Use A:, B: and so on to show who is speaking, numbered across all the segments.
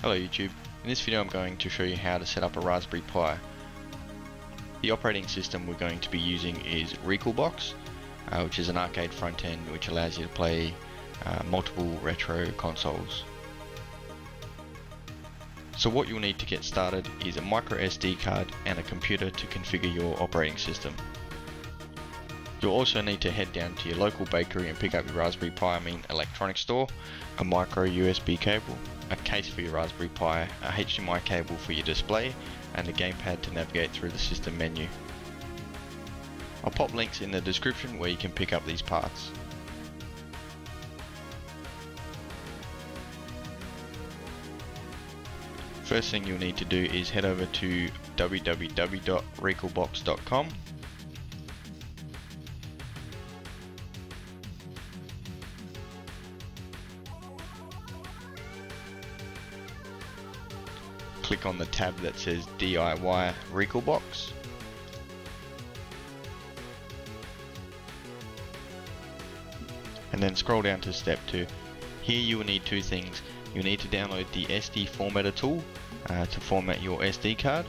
A: Hello YouTube, in this video I'm going to show you how to set up a Raspberry Pi. The operating system we're going to be using is Recalbox, which is an arcade front end which allows you to play multiple retro consoles. So what you'll need to get started is a micro SD card and a computer to configure your operating system. You'll also need to head down to your local bakery and pick up your Raspberry Pi electronics store, a micro USB cable, a case for your Raspberry Pi, a HDMI cable for your display, and a gamepad to navigate through the system menu. I'll pop links in the description where you can pick up these parts. First thing you'll need to do is head over to www.recalbox.com. Click on the tab that says DIY Recalbox. And then scroll down to step 2. Here you will need two things. You'll need to download the SD formatter tool to format your SD card,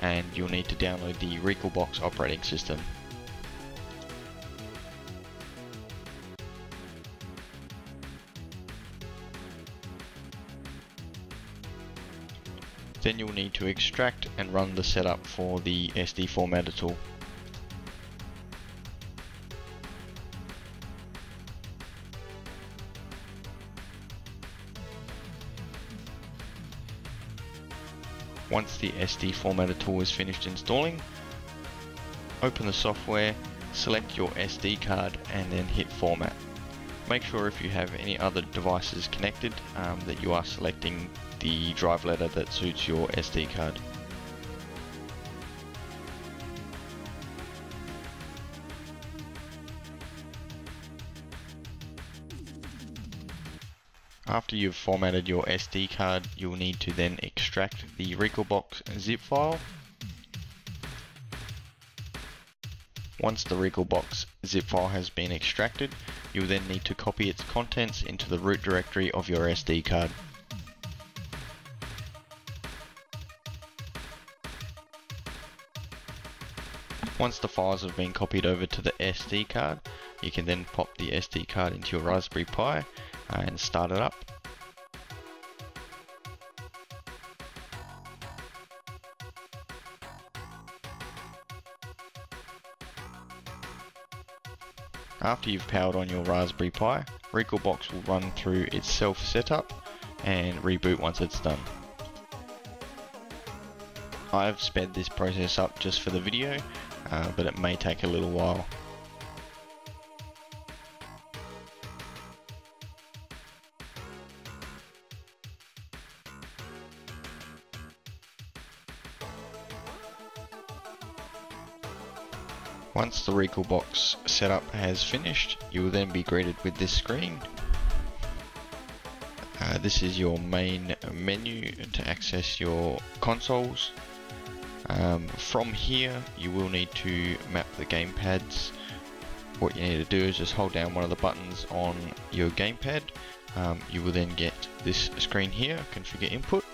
A: and you'll need to download the Recalbox operating system. Then you'll need to extract and run the setup for the SD formatter tool. Once the SD formatter tool is finished installing, open the software, select your SD card and then hit format. Make sure if you have any other devices connected that you are selecting the drive letter that suits your SD card. After you've formatted your SD card, you'll need to then extract the Recalbox zip file. Once the Recalbox zip file has been extracted, you'll then need to copy its contents into the root directory of your SD card. Once the files have been copied over to the SD card, you can then pop the SD card into your Raspberry Pi and start it up. After you've powered on your Raspberry Pi, Recalbox will run through its self setup and reboot once it's done. I've sped this process up just for the video, but it may take a little while. Once the Recalbox setup has finished, you will then be greeted with this screen. This is your main menu to access your consoles. From here you will need to map the gamepads. What you need to do is just hold down one of the buttons on your gamepad. You will then get this screen here, configure input,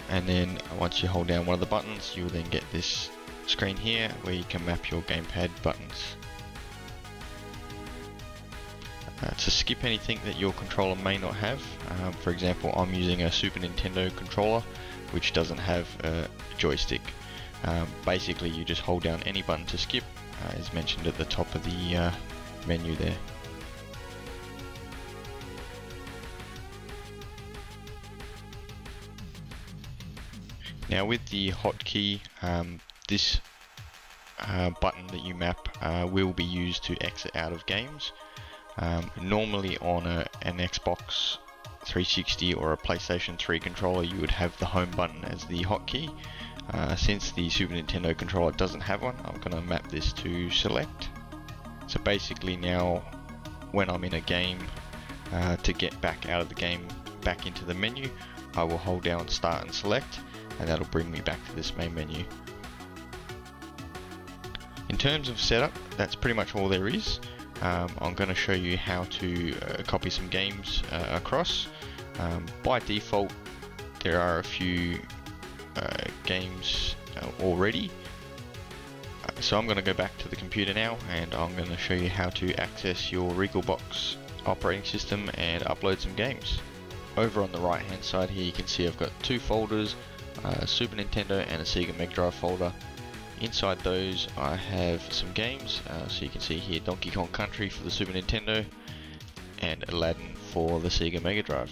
A: and then once you hold down one of the buttons you will then get this screen here where you can map your gamepad buttons. To skip anything that your controller may not have, for example I'm using a Super Nintendo controller which doesn't have a joystick. Basically you just hold down any button to skip, as mentioned at the top of the menu there. Now with the hotkey, this button that you map will be used to exit out of games. Normally on an Xbox 360 or a PlayStation 3 controller you would have the home button as the hotkey. Since the Super Nintendo controller doesn't have one, I'm going to map this to select. So basically now when I'm in a game, to get back out of the game, back into the menu, I will hold down start and select, and that'll bring me back to this main menu. In terms of setup, that's pretty much all there is. I'm going to show you how to copy some games across. By default, there are a few games already. So I'm going to go back to the computer now, and I'm going to show you how to access your Recalbox operating system and upload some games. Over on the right hand side here you can see I've got two folders, a Super Nintendo and a Sega Mega Drive folder. Inside those I have some games, so you can see here Donkey Kong Country for the Super Nintendo and Aladdin for the Sega Mega Drive.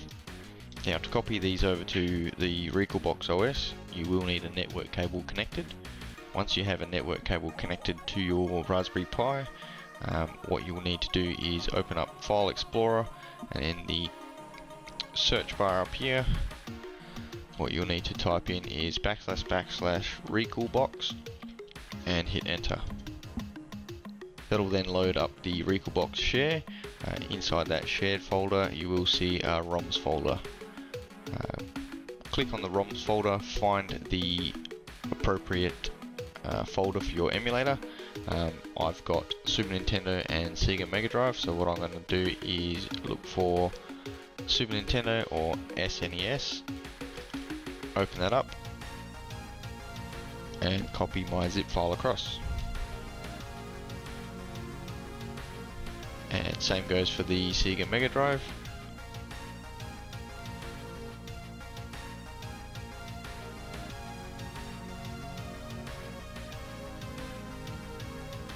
A: Now to copy these over to the Recalbox OS you will need a network cable connected. Once you have a network cable connected to your Raspberry Pi, what you will need to do is open up File Explorer, and in the search bar up here what you'll need to type in is / Recalbox and hit enter. That'll then load up the Recalbox share. Inside that shared folder you will see a ROMs folder. Click on the ROMs folder, find the appropriate folder for your emulator. I've got Super Nintendo and Sega Mega Drive, so what I'm going to do is look for Super Nintendo or SNES, open that up and copy my zip file across. And same goes for the Sega Mega Drive.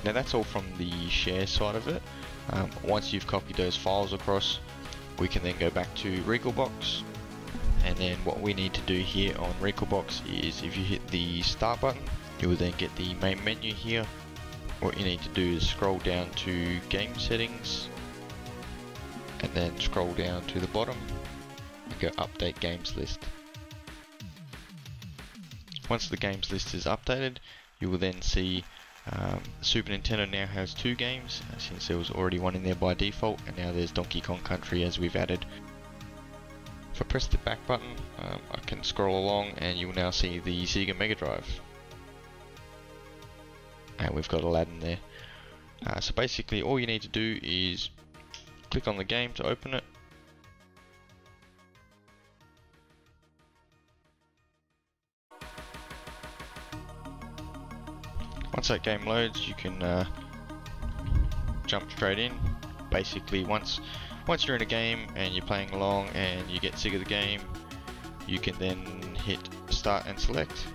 A: Now that's all from the share side of it. Once you've copied those files across, we can then go back to Recalbox, and then what we need to do here on Recalbox is if you hit the start button you will then get the main menu here. What you need to do is scroll down to game settings and then scroll down to the bottom and go update games list. Once the games list is updated you will then see Super Nintendo now has 2 games, since there was already one in there by default, and now there's Donkey Kong Country as we've added. If I press the back button I can scroll along and you will now see the Sega Mega Drive. And we've got Aladdin there. So basically all you need to do is click on the game to open it. Once that game loads you can jump straight in. Basically once you're in a game and you're playing along and you get sick of the game, you can then hit start and select,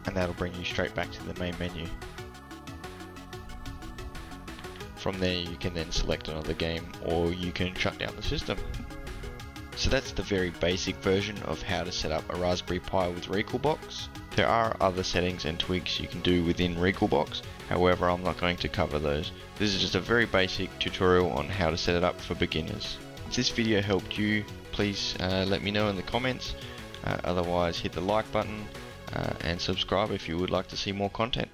A: and that'll bring you straight back to the main menu. From there you can then select another game or you can shut down the system. So that's the very basic version of how to set up a Raspberry Pi with Recalbox. There are other settings and tweaks you can do within Recalbox, however I'm not going to cover those. This is just a very basic tutorial on how to set it up for beginners. If this video helped you, please let me know in the comments. Otherwise hit the like button and subscribe if you would like to see more content.